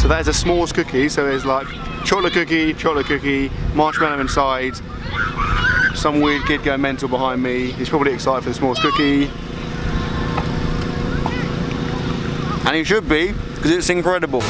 So that is a s'mores cookie, so there's like chocolate cookie, marshmallow inside. Some weird kid going mental behind me. He's probably excited for the s'mores cookie. And he should be, because it's incredible.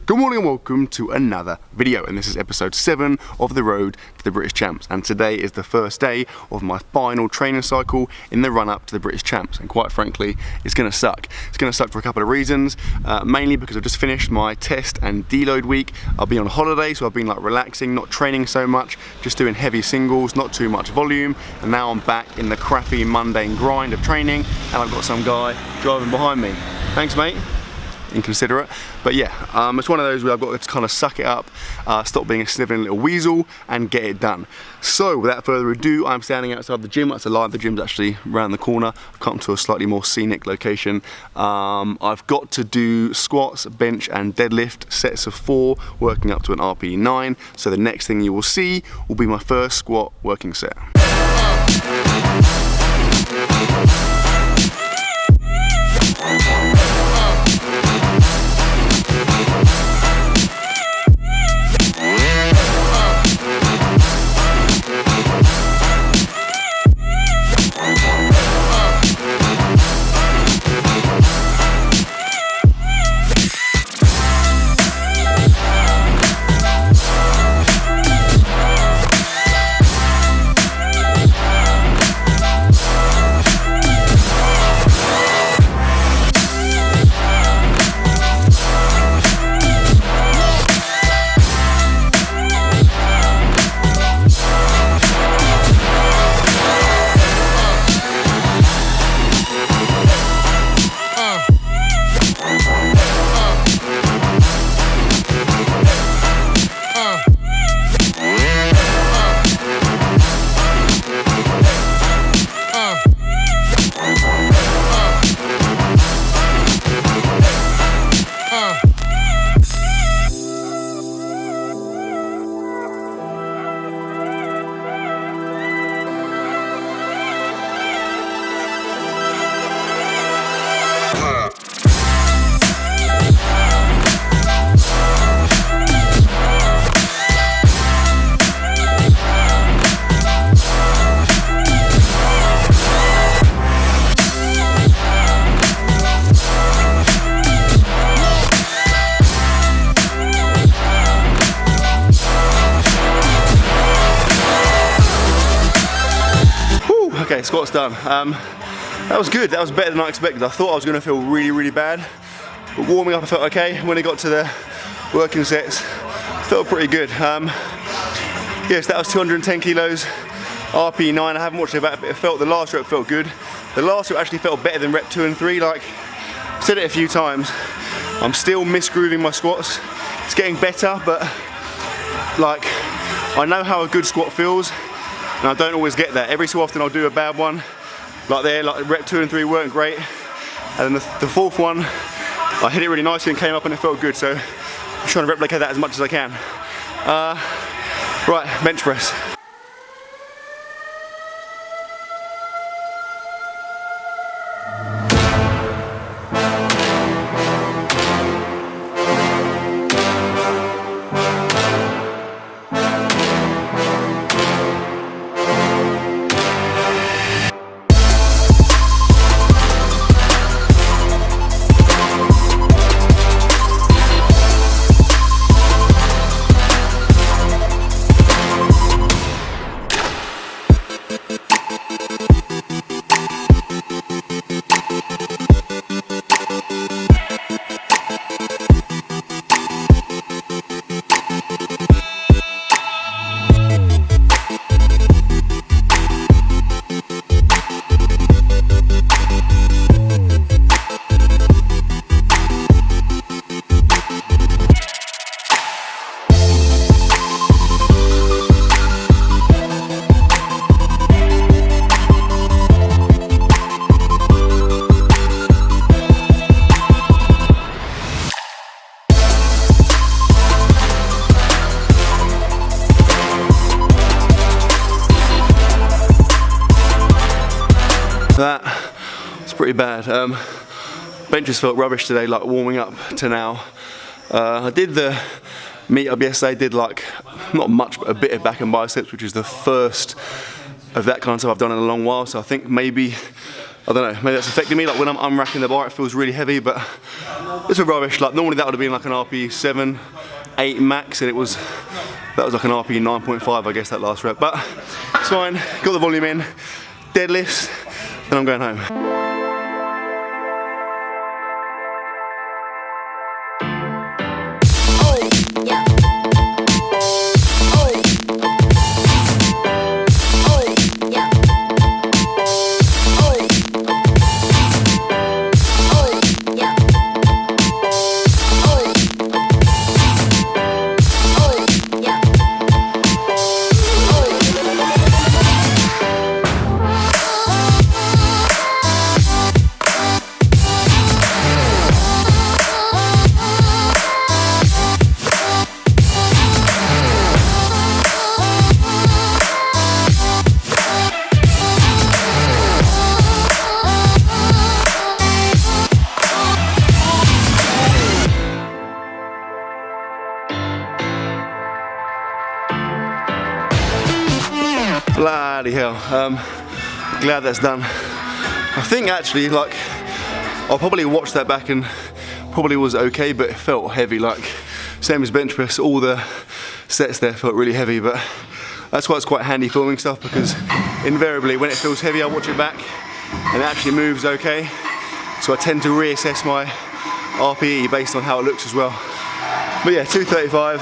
Good morning and welcome to another video, and this is episode 7 of the road to the British Champs, and today is the first day of my final training cycle in the run up to the British Champs, and quite frankly it's going to suck. It's going to suck for a couple of reasons, mainly because I've just finished my test and deload week. I've been on holiday, so I've been like relaxing, not training so much, just doing heavy singles, not too much volume, and now I'm back in the crappy mundane grind of training, and I've got some guy driving behind me. Thanks mate. Inconsiderate, but yeah, it's one of those where I've got to kind of suck it up, stop being a snivelling little weasel and get it done. So without further ado, I'm standing outside the gym. That's a lie, the gym's actually around the corner. I've come to a slightly more scenic location. I've got to do squats, bench and deadlift, sets of 4, working up to an RPE 9. So the next thing you will see will be my first squat working set. Okay, squats done. That was good. That was better than I expected. I thought I was going to feel really bad, but warming up I felt okay. When it got to the working sets, felt pretty good. Yes, that was 210 kilos, RPE 9. I haven't watched it back, but it felt, the last rep felt good. The last rep actually felt better than rep 2 and 3. Like, I've said it a few times, I'm still misgrooving my squats. It's getting better, but like, I know how a good squat feels, and I don't always get that. Every so often I'll do a bad one, like there, like rep 2 and 3 weren't great, and then the fourth one, I hit it really nicely and came up and it felt good, so I'm trying to replicate that as much as I can. Right, bench press. It's pretty bad. Benches felt rubbish today, like warming up to now. I did the meet up yesterday, did like, not much, but a bit of back and biceps, which is the first of that kind of stuff I've done in a long while. So I think maybe, I don't know, maybe that's affecting me. Like when I'm unracking the bar, it feels really heavy, but it's a rubbish. Like normally that would have been like an RP 7, 8 max, and that was like an RP 9.5, I guess, that last rep. But it's fine, got the volume in, deadlifts, then I'm going home. Bloody hell, glad that's done. I think actually, like, I'll probably watch that back and probably was okay, but it felt heavy, like, same as bench press, all the sets there felt really heavy, but that's why it's quite handy filming stuff, because invariably when it feels heavy I watch it back and it actually moves okay, so I tend to reassess my RPE based on how it looks as well. But yeah, 235,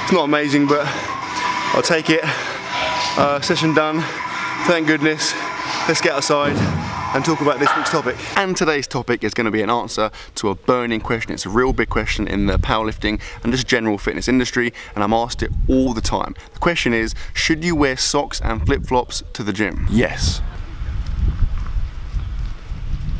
it's not amazing, but I'll take it. Session done, thank goodness. Let's get outside and talk about this week's topic. And today's topic is going to be an answer to a burning question. It's a real big question in the powerlifting and just general fitness industry, and I'm asked it all the time. The question is, should you wear socks and flip-flops to the gym? Yes.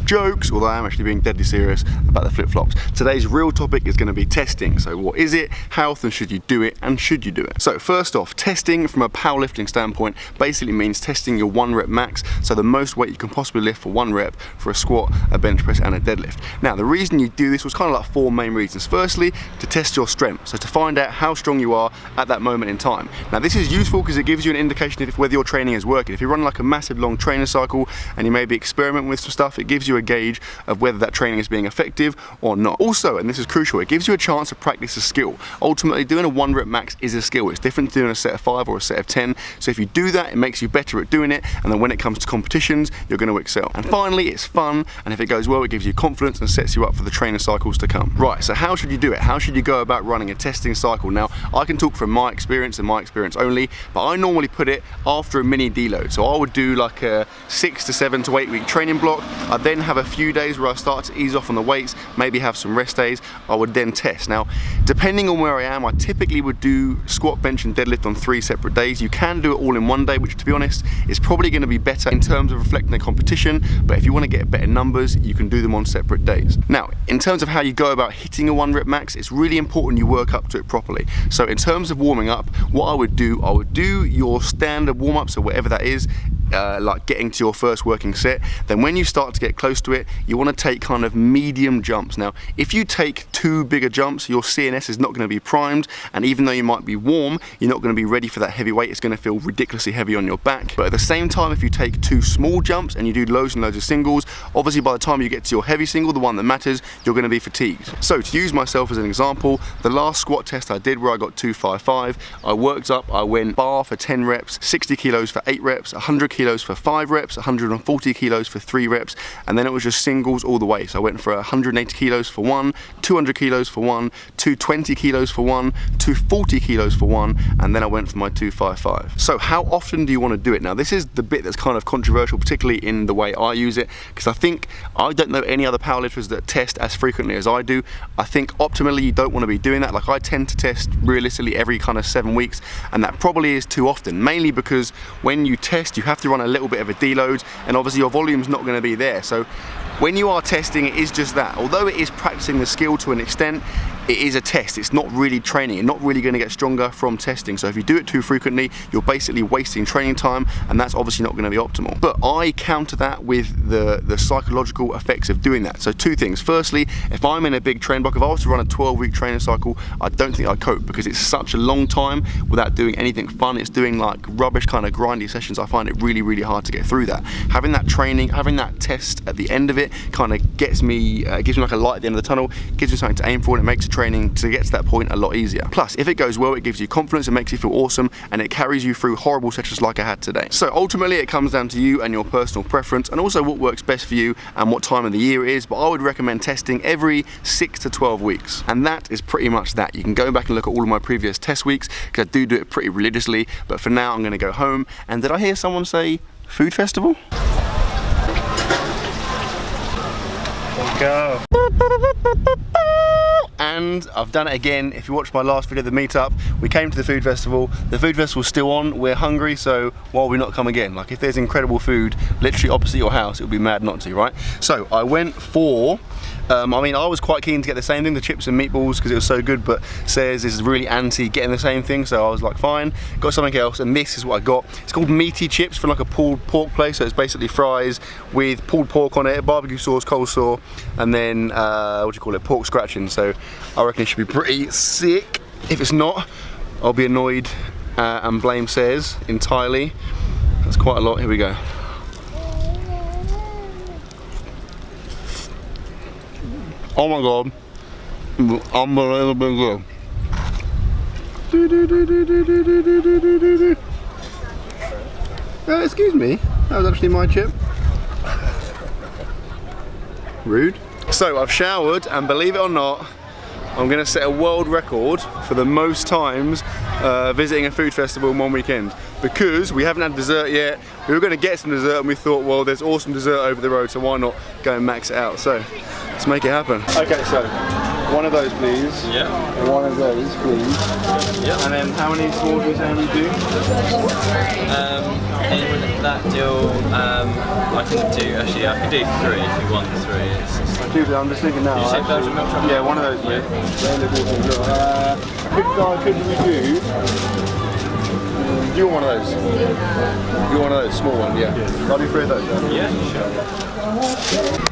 Jokes, although I am actually being deadly serious about the flip-flops. Today's real topic is going to be testing. So what is it, how often should you do it, and should you do it? So first off, testing from a powerlifting standpoint basically means testing your 1 rep max, so the most weight you can possibly lift for 1 rep for a squat, a bench press, and a deadlift. Now the reason you do this was kind of like 4 main reasons. Firstly, to test your strength, so to find out how strong you are at that moment in time. Now this is useful because it gives you an indication of whether your training is working. If you run like a massive long training cycle and you maybe experiment with some stuff, it gives you a gauge of whether that training is being effective or not. Also, and this is crucial, it gives you a chance to practice a skill. Ultimately, doing a 1 rep max is a skill. It's different to doing a set of 5 or a set of 10. So if you do that, it makes you better at doing it, and then when it comes to competitions, you're going to excel. And finally, it's fun, and if it goes well, it gives you confidence and sets you up for the training cycles to come. Right, so how should you do it? How should you go about running a testing cycle? Now, I can talk from my experience and my experience only, but I normally put it after a mini deload. So I would do like a 6 to 7 to 8 week training block. I'd then have a few days where I start to ease off on the weights, maybe have some rest days. I would then test. Now, depending on where I am, I typically would do squat, bench, and deadlift on 3 separate days. You can do it all in 1 day, which to be honest, is probably going to be better in terms of reflecting the competition, but if you want to get better numbers, you can do them on separate days. Now, in terms of how you go about hitting a 1 rep max, it's really important you work up to it properly. So in terms of warming up, what I would do your standard warm-up, so whatever that is, like getting to your first working set. Then when you start to get close to it, you want to take kind of medium jumps. Now, if you take too big a jumps, your CNS is not going to be primed, and even though you might be warm, you're not going to be ready for that heavy weight. It's going to feel ridiculously heavy on your back. But at the same time, if you take 2 small jumps and you do loads and loads of singles, obviously by the time you get to your heavy single, the one that matters, you're going to be fatigued. So to use myself as an example, the last squat test I did where I got 255, I worked up, I went bar for 10 reps, 60 kilos for 8 reps, 100 kilos for 5 reps, 140 kilos for 3 reps, and then it was just singles all the way. So I went for 180 kilos for 1, 200 kilos for 1, 220 kilos for 1, 240 kilos for 1, and then I went for my 255. So how often do you want to do it? Now this is the bit that's kind of controversial, particularly in the way I use it, because I don't know any other powerlifters that test as frequently as I do. I think optimally you don't want to be doing that. Like I tend to test realistically every kind of 7 weeks, and that probably is too often, mainly because when you test you have to run a little bit of a deload, and obviously your volume's not going to be there. So when you are testing, it is just that. Although it is practicing the skill to an extent, it is a test. It's not really training. You're not really going to get stronger from testing. So if you do it too frequently, you're basically wasting training time, and that's obviously not going to be optimal. But I counter that with the psychological effects of doing that. So two things. Firstly, if I'm in a big train block, if I was to run a 12-week training cycle, I don't think I'd cope, because it's such a long time without doing anything fun. It's doing like rubbish kind of grindy sessions. I find it really, really hard to get through that. Having that training, having that test at the end of it kind of gives me like a light at the end of the tunnel, gives me something to aim for, and it makes training to get to that point a lot easier. Plus, if it goes well, it gives you confidence, it makes you feel awesome, and it carries you through horrible sessions like I had today. So ultimately, it comes down to you and your personal preference, and also what works best for you and what time of the year it is. But I would recommend testing every 6 to 12 weeks, and that is pretty much that. You can go back and look at all of my previous test weeks, because I do it pretty religiously. But for now, I'm going to go home. And did I hear someone say food festival? Go. And I've done it again. If you watched my last video, the meetup, we came to the food festival. The food festival's still on. We're hungry, so why would we not come again? Like, if there's incredible food literally opposite your house, it would be mad not to, right? So I went for, I mean, I was quite keen to get the same thing, the chips and meatballs, because it was so good, but says this is really anti getting the same thing, so I was like, fine, got something else, and this is what I got. It's called meaty chips from like a pulled pork place, so it's basically fries with pulled pork on it, barbecue sauce, coleslaw, and then, what do you call it, pork scratching. So I reckon it should be pretty sick. If it's not, I'll be annoyed and blame Says entirely. That's quite a lot. Here we go. Oh my god, unbelievably good. Excuse me, that was actually my chip. Rude. So I've showered, and believe it or not, I'm going to set a world record for the most times visiting a food festival in one weekend, because we haven't had dessert yet. We were going to get some dessert, and we thought, well, there's awesome dessert over the road, so why not go and max it out? So let's make it happen. Okay, so one of those, please. Yeah. One of those, please. Yeah. And then how many smalls do you say we do? In that deal, I can do, actually, I can do 3 if you want 3. I'm just thinking now. Did you say Belgian milk chocolate? Yeah, one of those, please. Could we do? Do you want one of those? You want one of those, small one, yeah. I'll do 3 of those, yeah? Yeah, sure.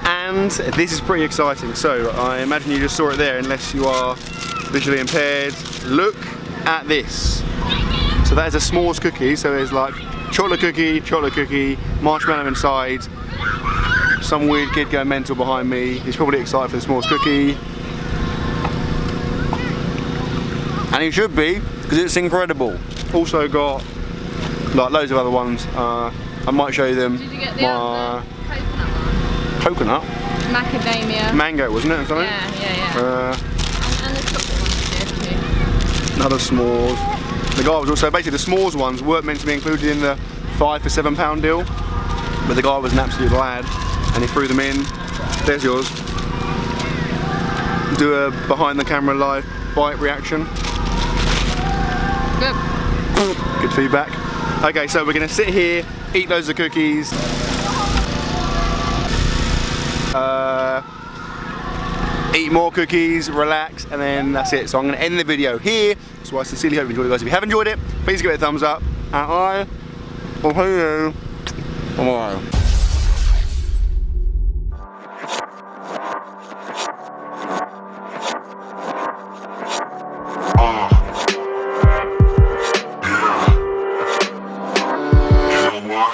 And this is pretty exciting. So I imagine you just saw it there, unless you are visually impaired. Look at this. So that is a s'mores cookie. So there's like chocolate cookie, marshmallow inside. Some weird kid going mental behind me. He's probably excited for the s'mores cookie. And he should be, because it's incredible. Also got like loads of other ones. I might show you them. Did you get the coconut? Macadamia. Mango, wasn't it? Or something? Yeah. And the chocolate ones too. Another s'mores. The guy was also, basically the s'mores ones weren't meant to be included in the 5 for £7 deal, but the guy was an absolute lad and he threw them in. There's yours. Do a behind the camera live bite reaction. Good. Good feedback. Okay, so we're gonna sit here, eat loads of cookies. Eat more cookies, relax, and then that's it. So I'm going to end the video here. So I sincerely hope you enjoyed it, guys. If you have enjoyed it, please give it a thumbs up. And I will see you tomorrow. You know what?